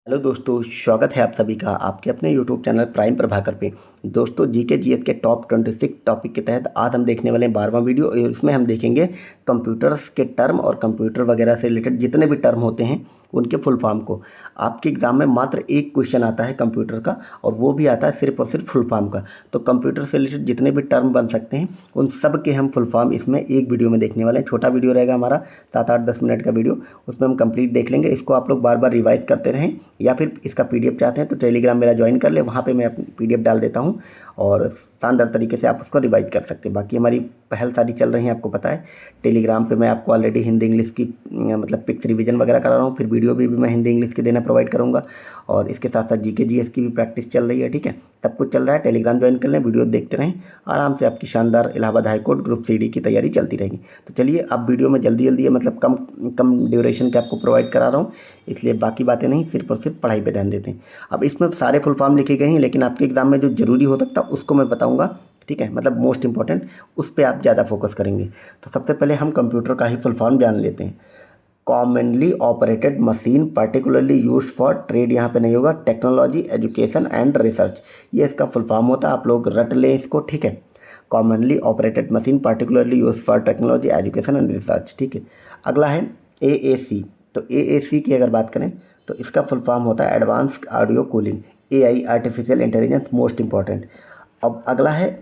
Hello दोस्तों, स्वागत है आप सभी का आपके अपने यूट्यूब चैनल प्राइम प्रभाकर पे। दोस्तों, जीके जीएस के टॉप 26 टॉपिक के तहत आज हम देखने वाले हैं 12वां वीडियो। इसमें हम देखेंगे कंप्यूटर्स के टर्म और कंप्यूटर वगैरह से रिलेटेड जितने भी टर्म होते हैं उनके फुल फॉर्म को। आपके एग्जाम में मात्र एक क्वेश्चन आता है कंप्यूटर का, और वो भी आता है सिर्फ और सिर्फ फुल फॉर्म का। तो कंप्यूटर से रिलेटेड जितने भी टर्म बन सकते हैं उन सब के हम फुल फॉर्म इसमें एक वीडियो में देखने वाले हैं। छोटा वीडियो रहेगा हमारा, 7-8-10 मिनट का वीडियो, उसमें हम कंप्लीट देख लेंगे। इसको आप लोग बार बार रिवाइज करते रहें, या फिर इसका पीडीएफ चाहते हैं तो टेलीग्राम मेरा ज्वाइन कर ले, वहाँ पे मैं अपनी पीडीएफ डाल देता हूँ और शानदार तरीके से आप उसको रिवाइज कर सकते हैं। बाकी हमारी पहल सारी चल रही है, आपको पता है। टेलीग्राम पे मैं आपको ऑलरेडी हिंदी इंग्लिश की मतलब पिक्स रिवीजन वगैरह करा रहा हूँ, फिर वीडियो भी मैं हिंदी इंग्लिश के देना प्रोवाइड करूँगा, और इसके साथ साथ जीके जीएस की भी प्रैक्टिस चल रही है। ठीक है, सब कुछ चल रहा है। टेलीग्राम ज्वाइन कर लें, वीडियो देखते रहें, आराम से आपकी शानदार इलाहाबाद हाईकोर्ट ग्रुप सीडी की तैयारी चलती रहेगी। तो चलिए, अब वीडियो में जल्दी जल्दी मतलब कम कम ड्यूरेशन के आपको प्रोवाइड करा रहा हूँ, इसलिए बाकी बातें नहीं, सिर्फ और सिर्फ पढ़ाई पे ध्यान देते हैं। अब इसमें सारे फुल फॉर्म लिखे गए हैं, लेकिन आपके एग्जाम में जो जरूरी हो सकता है उसको मैं बताऊंगा। ठीक है, मतलब मोस्ट इंपॉर्टेंट, उस पर आप ज़्यादा फोकस करेंगे। तो सबसे पहले हम कंप्यूटर का ही फुल फॉर्म जान लेते हैं। Commonly operated machine particularly used for trade, यहाँ पे नहीं होगा, टेक्नोलॉजी, एजुकेशन एंड रिसर्च, ये इसका फुल फॉर्म होता है। आप लोग रट लें इसको। ठीक है, commonly operated machine particularly use for technology, education and research. ठीक है, अगला है AAC। तो AAC की अगर बात करें तो इसका फुल फॉर्म होता है advance audio cooling, AI artificial intelligence, most important. अब अगला है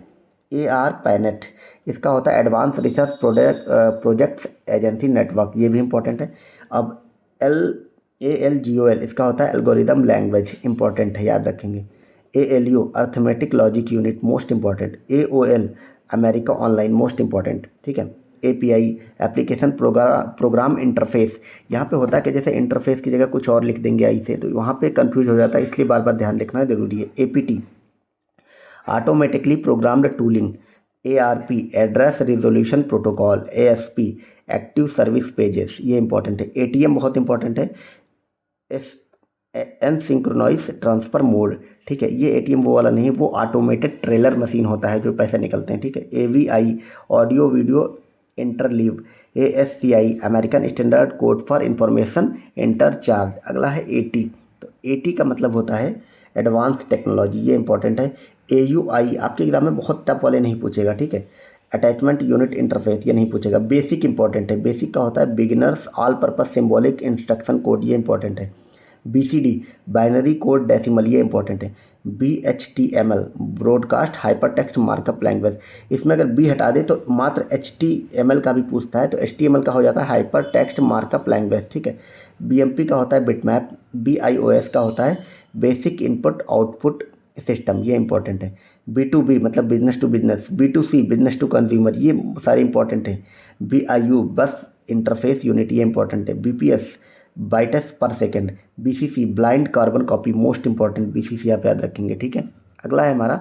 ARPANET, इसका होता है advance research projects agency network, ये भी इंपॉर्टेंट है। अब ALGOL, इसका होता है एल्गोरिदम लैंग्वेज, इंपॉर्टेंट है, याद रखेंगे। ALU arithmetic logic unit, most important. AOL America online, most important. ठीक है, API एप्लीकेशन प्रोग्राम इंटरफेस, यहाँ पे होता है कि जैसे इंटरफेस की जगह कुछ और लिख देंगे आई से, तो वहाँ पे कंफ्यूज हो जाता है, इसलिए बार बार ध्यान रखना जरूरी है। APT automatically programmed tooling. ARP address resolution protocol. ASP active service pages, ये इंपॉर्टेंट है। ATM बहुत इंपॉर्टेंट है, एनसिंक्रोनाइज ट्रांसफर मोड। ठीक है, ये ATM वो वाला नहीं, वो ऑटोमेटेड ट्रेलर मशीन होता है जो पैसे निकलते हैं। ठीक है, AVI audio video interleave. ASCI American standard code for information interchange. अगला है AT। तो AT का मतलब होता है एडवांस टेक्नोलॉजी, ये इंपॉर्टेंट है। AUI आपके एग्जाम में बहुत टफ वाले नहीं पूछेगा। ठीक है, अटैचमेंट यूनिट इंटरफेस, ये नहीं पूछेगा। बेसिक इंपॉर्टेंट है, बेसिक का होता है beginners all purpose symbolic instruction code, ये इंपॉर्टेंट है। BCD बाइनरी कोड डेसिमल, ये इंपॉर्टेंट है। BHTML broadcast hypertext markup language, इसमें अगर B हटा दे तो मात्र HTML का भी पूछता है, तो HTML का हो जाता है हाइपर टेक्स्ट मार्कअप लैंग्वेज। ठीक है, BMP का होता है बिटमैप। BIOS का होता है बेसिक इनपुट आउटपुट सिस्टम, ये इंपॉर्टेंट है। B2B मतलब business to business. B2C business to consumer, ये सारे इंपॉर्टेंट है। BIU बस इंटरफेस यूनिट, ये इंपॉर्टेंट है। BPS bytes per second. BCC blind carbon copy, most important, BCC आप याद रखेंगे। ठीक है, अगला है हमारा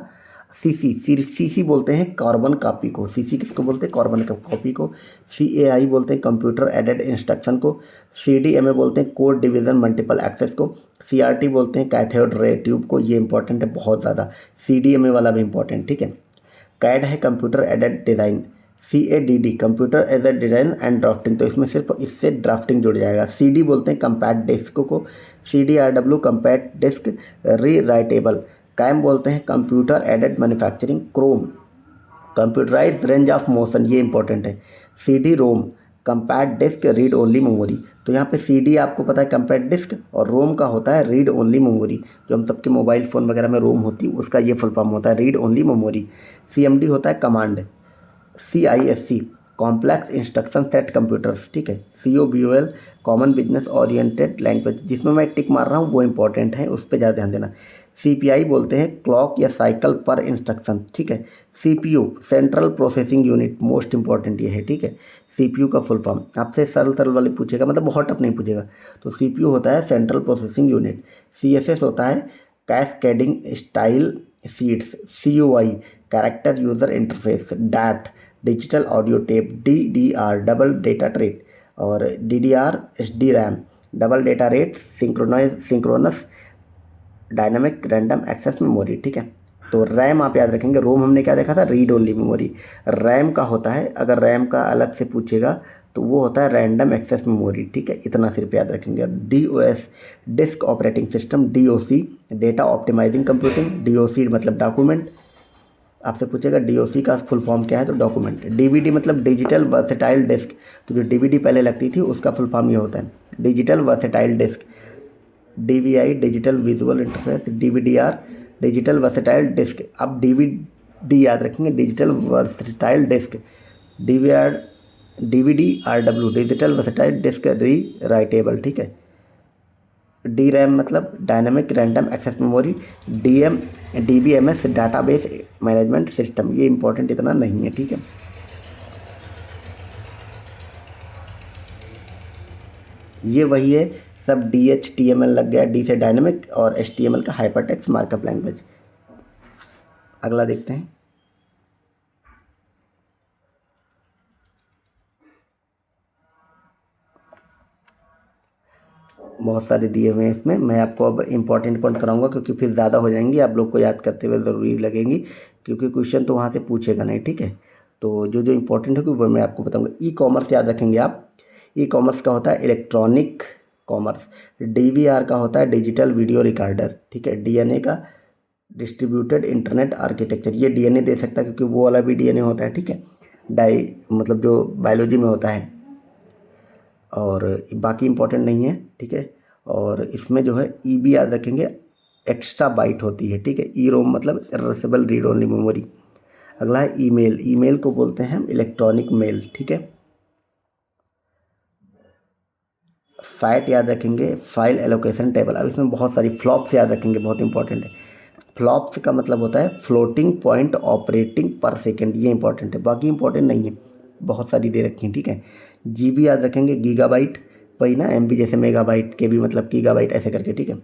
CC बोलते हैं कार्बन कॉपी को। CC किसको बोलते हैं? कार्बन कॉपी को। CAI बोलते हैं कंप्यूटर एडेड इंस्ट्रक्शन को। CDMA बोलते हैं कोड डिवीजन मल्टीपल एक्सेस को। CRT बोलते हैं कैथोड रे ट्यूब को, ये इंपॉर्टेंट है बहुत ज़्यादा। CDMA वाला भी इंपॉर्टेंट। ठीक है, CAD है computer aided design. CADD computer aided design and drafting, तो इसमें सिर्फ इससे ड्राफ्टिंग जुड़ जाएगा। CD बोलते हैं कंपैक्ट डिस्क को। CDRW compact disk rewritable. CAM बोलते हैं computer aided manufacturing. CROM computerize range of motion, ये इंपॉर्टेंट है। CD ROM compact disk read only memory, तो यहाँ पे CD आपको पता है कंपैक्ट डिस्क, और रोम का होता है रीड ओनली मेमोरी, जो हम सबके मोबाइल फ़ोन वगैरह में रोम होती है उसका ये फुल फॉर्म होता है रीड ओनली मेमोरी। CMD होता है command. CISC complex instruction set computers. ठीक है, COBOL common business oriented language, जिसमें मैं टिक मार रहा हूँ वो इंपॉर्टेंट है, उस पर ज़्यादा ध्यान देना। CPI बोलते हैं क्लॉक या साइकिल पर इंस्ट्रक्शन। ठीक है, CPU central processing unit, most important ये है। ठीक है, CPU का फुल फॉर्म आपसे सरल सरल वाले पूछेगा, मतलब बहुत टफ नहीं पूछेगा। तो CPU होता है सेंट्रल प्रोसेसिंग यूनिट। CSS होता है cascading style sheets. CUI character user interface. DAT digital audio tape. DDR double data rate, और DDR SD RAM double data rate synchronous dynamic random access memory. ठीक है, तो RAM आप याद रखेंगे। रोम हमने क्या देखा था? Read only memory. रैम का होता है, अगर रैम का अलग से पूछेगा तो वो होता है रैंडम एक्सेस मेमोरी, ठीक है, इतना सिर्फ याद रखेंगे। DOS disk operating system, DOC data optimising computing, DOC मतलब डॉक्यूमेंट, आपसे पूछेगा DOC का फुल फॉर्म क्या है, तो डॉक्यूमेंट। DVD मतलब डिजिटल वर्सेटाइल डिस्क, तो जो DVD पहले लगती थी उसका फुल फॉर्म ये होता है digital versatile disc. DVI digital visual interface, DVDR digital versatile disc. अब DVD याद रखेंगे, digital versatile disc. DVDRW digital versatile disc rewritable, ठीक है। DRAM मतलब dynamic random access memory. DBMS database management system, ये इंपॉर्टेंट इतना नहीं है, ठीक है। ये वही है सब, DHTML लग गया, D से डायनामिक और HTML का हाइपरटेक्स्ट मार्कअप लैंग्वेज। अगला देखते हैं। बहुत सारे दिए हुए हैं इसमें, मैं आपको अब इंपॉर्टेंट पॉइंट कराऊंगा क्योंकि फिर ज़्यादा हो जाएंगी, आप लोग को याद करते हुए ज़रूरी लगेंगी, क्योंकि क्वेश्चन तो वहाँ से पूछेगा नहीं, ठीक है। तो जो जो इंपॉर्टेंट है वो मैं आपको बताऊंगा। ई-कॉमर्स याद रखेंगे आप। ई-कॉमर्स का होता है इलेक्ट्रॉनिक कॉमर्स। DVR का होता है डिजिटल वीडियो रिकॉर्डर, ठीक है। DNA का डिस्ट्रीब्यूटेड इंटरनेट आर्किटेक्चर, ये DNA दे सकता है क्योंकि वो वाला भी DNA होता है, ठीक है। डाई मतलब जो बायोलॉजी में होता है, और बाकी इंपॉर्टेंट नहीं है, ठीक है। और इसमें जो है EB याद रखेंगे, एक्स्ट्रा बाइट होती है, ठीक है। EROM मतलब इरेसेबल रीड ओनली मेमोरी। अगला है ईमेल। ईमेल को बोलते हैं हम इलेक्ट्रॉनिक मेल, ठीक है। फैट याद रखेंगे, फाइल एलोकेशन टेबल। अब इसमें बहुत सारी फ्लॉप्स याद रखेंगे, बहुत इंपॉर्टेंट है। फ्लॉप्स का मतलब होता है फ्लोटिंग पॉइंट ऑपरेटिंग पर सेकेंड, ये इंपॉर्टेंट है, बाकी इंपॉर्टेंट नहीं है, बहुत सारी दे रखी हैं, ठीक है। GB याद रखेंगे, गीगाबाइट, वही ना, MB जैसे मेगाबाइट, KB मतलब गीगाबाइट, ऐसे करके, ठीक है।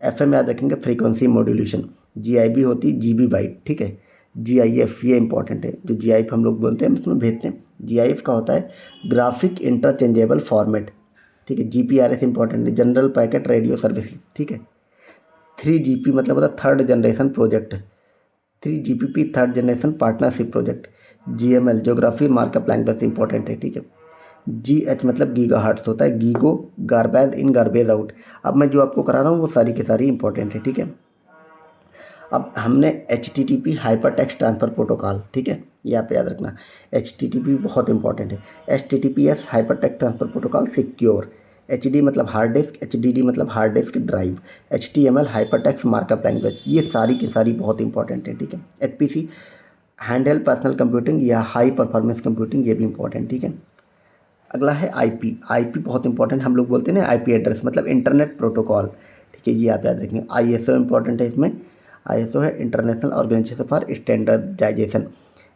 FM याद रखेंगे, फ्रीक्वेंसी मॉड्यूलेशन। GIB होती GB बाइट, ठीक है। GIF ये इंपॉर्टेंट है, जो GIF हम लोग बोलते हैं इसमें भेजते हैं। GIF का होता है ग्राफिक इंटरचेंजेबल फॉर्मेट, ठीक है। GPRS इंपॉर्टेंट है, जनरल पैकेट रेडियो सर्विस, ठीक है। 3GP मतलब होता है third generation project. 3GPP third generation partnership project. GML geography markup language important है, ठीक है। GH मतलब गीगा हर्ट्स होता है, GIGO garbage in garbage out. अब मैं जो आपको करा रहा हूँ वो सारी की सारी इंपॉर्टेंट है, ठीक है। अब हमने HTTP hyper text transfer protocol, ठीक है, ये आप याद रखना। HTTP बहुत इंपॉर्टेंट है। HTTPS hyper text transfer protocol secure. HD मतलब हार्ड डिस्क, HDD मतलब hard disk drive. HTML hyper text markup language, ये सारी की सारी बहुत इंपॉर्टेंट है, ठीक है। HPC हैंडहेल्ड पर्सनल कंप्यूटिंग या हाई परफॉर्मेंस कंप्यूटिंग, ये भी इंपॉर्टेंट, ठीक है। अगला है IP बहुत इंपॉर्टेंट, हम लोग बोलते हैं ना IP एड्रेस मतलब इंटरनेट प्रोटोकॉल, ठीक है, ये आप याद रखेंगे। ISO इंपॉर्टेंट है इसमें, ISO है international organisation for standardisation.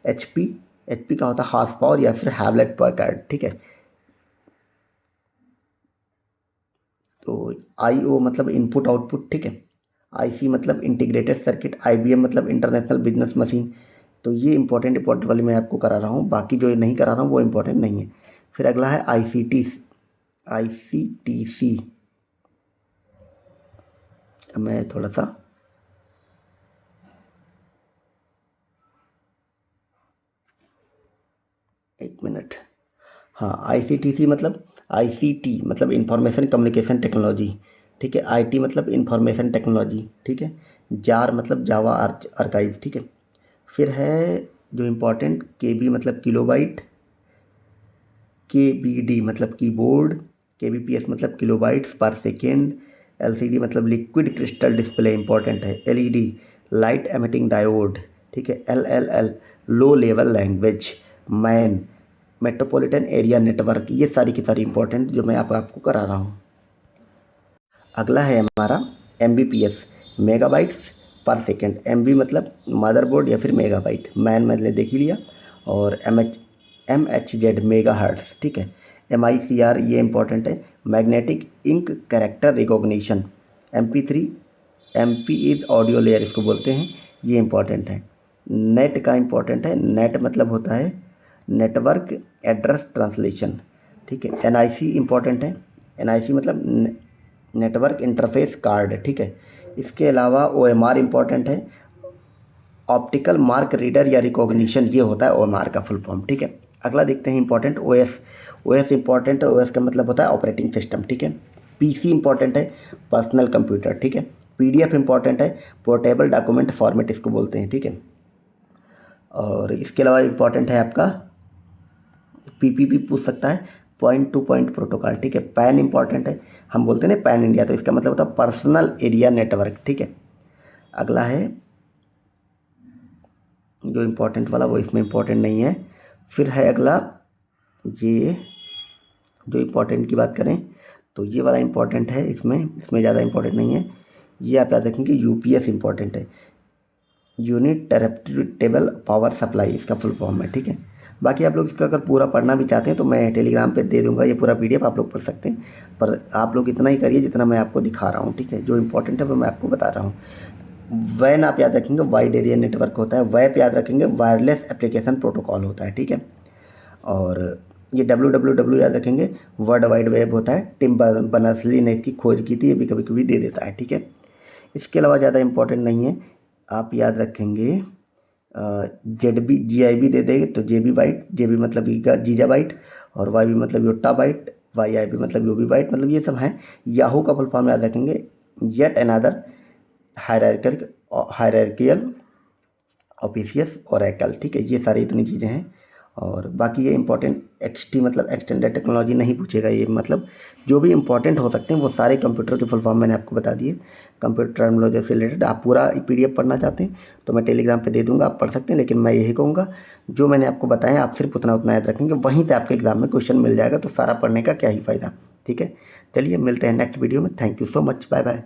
HP का होता है हॉर्स पावर या फिर हैवलेट पैकर्ड, ठीक है। तो IO मतलब इनपुट आउटपुट, ठीक है। IC मतलब इंटीग्रेटेड सर्किट। IBM मतलब इंटरनेशनल बिजनेस मशीन। तो ये इंपॉर्टेंट वाली मैं आपको करा रहा हूँ, बाकी जो नहीं करा रहा हूँ वो इंपॉर्टेंट नहीं है। फिर अगला है ICTC। मैं थोड़ा सा, एक मिनट, हाँ, ICTC मतलब ICT मतलब इंफॉर्मेशन कम्युनिकेशन टेक्नोलॉजी, ठीक है। IT मतलब इंफॉर्मेशन टेक्नोलॉजी, ठीक है। जार मतलब जावा आर्काइव, ठीक है। फिर है जो इम्पोर्टेंट KB मतलब किलोबाइट। KBD मतलब कीबोर्ड। KBPS मतलब किलोबाइट्स पर सेकेंड। LCD मतलब लिक्विड क्रिस्टल डिस्प्ले, इंपॉर्टेंट है। LED लाइट एमिटिंग डायोड, ठीक है। LLL low level language. Man metropolitan area network, ये सारी की सारी इंपॉर्टेंट जो मैं आपको करा रहा हूँ। अगला है हमारा MBPS मेगाबाइट्स पर सेकेंड। MB मतलब मदरबोर्ड या फिर मेगाबाइट, मैन मैंने देख ही लिया। और MHZ मेगा हर्ट्स, ठीक है। MICR ये इंपॉर्टेंट है, magnetic ink character recognition. MP3 MP is audio layer इसको बोलते हैं, ये इंपॉर्टेंट है। नेट का इंपॉर्टेंट है, नेट मतलब होता है नेटवर्क एड्रेस ट्रांसलेशन, ठीक है। NIC इंपॉर्टेंट है, NIC मतलब नेटवर्क इंटरफेस कार्ड, ठीक है। इसके अलावा OMR इंपॉर्टेंट है, ऑप्टिकल मार्क रीडर या रिकॉग्निशन, ये होता है OMR का फुल फॉर्म, ठीक है। अगला देखते हैं इंपॉर्टेंट OS। OS इंपॉर्टेंट है, OS का मतलब होता है ऑपरेटिंग सिस्टम, ठीक है। PC इंपॉर्टेंट है, पर्सनल कंप्यूटर, ठीक है। PDF इंपॉर्टेंट है, पोर्टेबल डॉक्यूमेंट फॉर्मेट इसको बोलते हैं, ठीक है। और इसके अलावा इंपॉर्टेंट है आपका PPP पूछ सकता है, पॉइंट टू पॉइंट प्रोटोकॉल, ठीक है। पैन इंपॉर्टेंट है, हम बोलते हैं ना पैन इंडिया, तो इसका मतलब होता है पर्सनल एरिया नेटवर्क, ठीक है। अगला है जो इम्पोर्टेंट वाला, वो इसमें इम्पोर्टेंट नहीं है। फिर है अगला, ये जो इम्पोर्टेंट की बात करें तो ये वाला इम्पोर्टेंट है, इसमें ज़्यादा इम्पोर्टेंट नहीं है। ये आप याद रखेंगे, UPS इम्पोर्टेंट है, यूनिट टेरेक्टेबल पावर सप्लाई इसका फुल फॉर्म है, ठीक है। बाकी आप लोग इसका अगर पूरा पढ़ना भी चाहते हैं तो मैं टेलीग्राम पे दे दूंगा, ये पूरा PDF आप लोग पढ़ सकते हैं, पर आप लोग इतना ही करिए जितना मैं आपको दिखा रहा हूँ, ठीक है। जो इंपॉर्टेंट है वो मैं आपको बता रहा हूँ। वैन आप याद रखेंगे, वाइड एरिया नेटवर्क होता है। वैप याद रखेंगे, वायरलेस एप्लीकेशन प्रोटोकॉल होता है, ठीक है। और ये WWW याद रखेंगे, वर्ल्ड वाइड वेब होता है। टिम बर्नर्स-ली ने इसकी खोज की थी, ये भी कभी कभी दे देता है, ठीक है। इसके अलावा ज़्यादा इंपॉर्टेंट नहीं है। आप याद रखेंगे ZB GIB दे देंगे तो JB बाइट, JB मतलब गीगा बाइट, और YB मतलब योट्टा बाइट, YIB मतलब UB बाइट, मतलब ये सब हैं। याहू का फुल फॉर्म याद रखेंगे, येट अनदर हायरार्कियल ऑफिशियस ओरेकल, ठीक है। ये सारी इतनी चीज़ें हैं। और बाकी ये इंपॉर्टेंट XT मतलब एक्सटेंडेड टेक्नोलॉजी नहीं पूछेगा, ये मतलब जो भी इंपॉर्टेंट हो सकते हैं वो सारे कंप्यूटर के फुल फॉर्म मैंने आपको बता दिए। कंप्यूटर टर्मिनोलॉजी से रिलेटेड आप पूरा PDF पढ़ना चाहते हैं तो मैं टेलीग्राम पे दे दूंगा, आप पढ़ सकते हैं। लेकिन मैं यही कहूँगा, जो मैंने आपको बताया आप सिर्फ उतना उतना याद रखेंगे, वहीं से आपके एग्जाम में क्वेश्चन मिल जाएगा, तो सारा पढ़ने का क्या ही फ़ायदा, ठीक है। चलिए मिलते हैं नेक्स्ट वीडियो में। Thank you so much, bye bye.